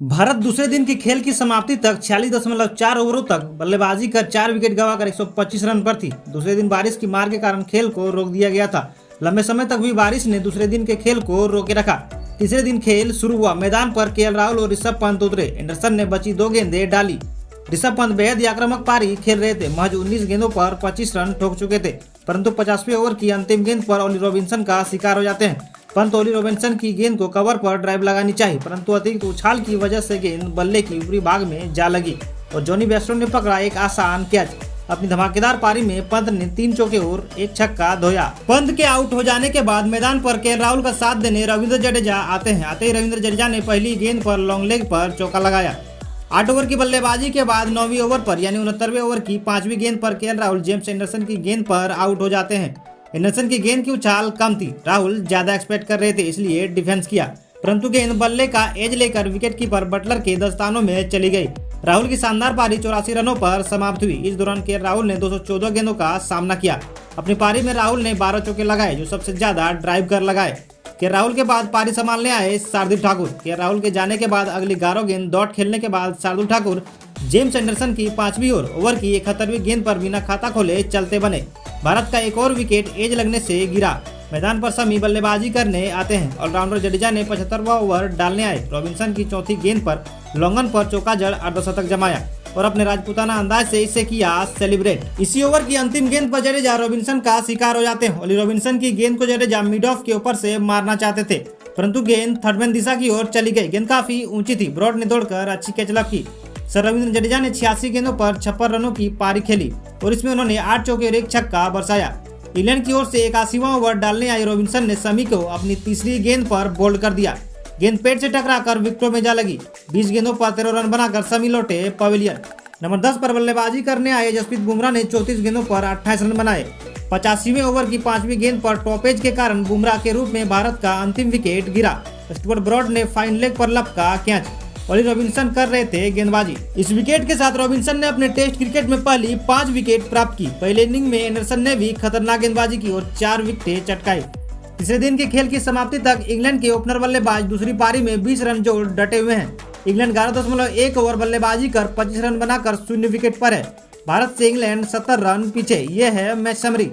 भारत दूसरे दिन की खेल की समाप्ति तक 46.4 ओवरों तक बल्लेबाजी कर 4 विकेट गंवाकर 125 रन पर थी। दूसरे दिन बारिश की मार के कारण खेल को रोक दिया गया था। लंबे समय तक हुई बारिश ने दूसरे दिन के खेल को रोके रखा। तीसरे दिन खेल शुरू हुआ। मैदान पर केएल राहुल और ऋषभ पंत उतरे। एंडरसन ने बची 2 गेंदें डाली। ऋषभ पंत बेहद ही आक्रामक पारी खेल रहे थे। महज 19 गेंदों पर 25 रन ठोक चुके थे, परंतु 50वें ओवर की अंतिम गेंद पर ओली रॉबिन्सन का शिकार हो जाते हैं। पंत ओली रॉबिन्सन की गेंद को कवर पर ड्राइव लगानी चाहिए, परंतु अतिरिक्त उछाल की वजह से गेंद बल्ले की ऊपरी भाग में जा लगी और जॉनी बेयरस्टो ने पकड़ा एक आसान कैच। अपनी धमाकेदार पारी में पंत ने 3 चौके और 1 छक्का धोया। पंत के आउट हो जाने के बाद मैदान पर केएल राहुल का साथ देने रविंद्र जडेजा आते हैं। आते ही रविंद्र जडेजा ने पहली गेंद पर लॉन्ग लेग पर चौका लगाया। 8 ओवर की बल्लेबाजी के बाद 9वीं ओवर पर यानी 69वें ओवर की 5वीं गेंद पर केएल राहुल जेम्स एंडरसन की गेंद पर आउट हो जाते हैं। एंडरसन की गेंद की उछाल कम थी। राहुल ज्यादा एक्सपेक्ट कर रहे थे, इसलिए डिफेंस किया, परंतु गेंद बल्ले का एज लेकर विकेट कीपर बटलर के दस्तानों में चली गई। राहुल की शानदार पारी 84 रनों पर समाप्त हुई। इस दौरान केएल राहुल ने 214 गेंदों का सामना किया। अपनी पारी में राहुल ने 12 चौके लगाए, जो सबसे ज्यादा ड्राइव कर लगाए। केएल राहुल के बाद पारी संभालने आए शार्दुल ठाकुर। केएल राहुल के जाने के बाद अगली 11 गेंद डॉट खेलने के बाद शार्दुल ठाकुर जेम्स एंडरसन की 5वीं ओवर की 71वीं गेंद पर बिना खाता खोले चलते बने। भारत का एक और विकेट एज लगने से गिरा। मैदान पर शमी बल्लेबाजी करने आते हैं। ऑलराउंडर जडेजा ने 75वां ओवर डालने आए। रॉबिन्सन की चौथी गेंद पर लॉन्गन पर चौका जड़ अर्धशतक जमाया और अपने राजपूताना अंदाज से इसे किया सेलिब्रेट। इसी ओवर की अंतिम गेंद पर जडेजा रॉबिन्सन का शिकार हो जाते हैं। ओली रॉबिन्सन की गेंद को जडेजा मिड ऑफ के ऊपर से मारना चाहते थे, परंतु गेंद थर्डमैन दिशा की ओर चली गई। गेंद काफी ऊंची थी। ब्रॉड ने दौड़कर अच्छी कैचलअप की। सर रविंद्र जडेजा ने 86 गेंदों पर 56 रनों की पारी खेली और इसमें उन्होंने 8 चौके और 1 छक्का बरसाया। इंग्लैंड की ओर से 81वां ओवर डालने आई रॉबिन्सन ने शमी को अपनी तीसरी गेंद पर बोल्ड कर दिया। गेंद पेट से टकराकर विकेटों में जा लगी। 20 गेंदों पर 13 रन बनाकर शमी लौटे पवेलियन। नंबर 10 पर बल्लेबाजी करने आए जसप्रीत बुमराह ने 34 गेंदों पर 28 रन बनाए। 85वें ओवर की 5वीं गेंद पर टॉपेज के कारण बुमराह के रूप में भारत का अंतिम विकेट गिरा। स्टुअर्ट ब्रॉड ने फाइन लेग पर लपका कैच। ओली रॉबिन्सन कर रहे थे गेंदबाजी। इस विकेट के साथ रॉबिन्सन ने अपने टेस्ट क्रिकेट में पहली 5 विकेट प्राप्त की। पहले इनिंग में एंडरसन ने भी खतरनाक गेंदबाजी की और 4 विकेटें चटकाई। तीसरे दिन के खेल की समाप्ति तक इंग्लैंड के ओपनर बल्लेबाज दूसरी पारी में 20 रन जोड़ डटे हुए हैं। इंग्लैंड 11.1 ओवर बल्लेबाजी कर 25 रन बनाकर 0 विकेट पर है। भारत से इंग्लैंड 70 रन पीछे। ये है मैच समरी।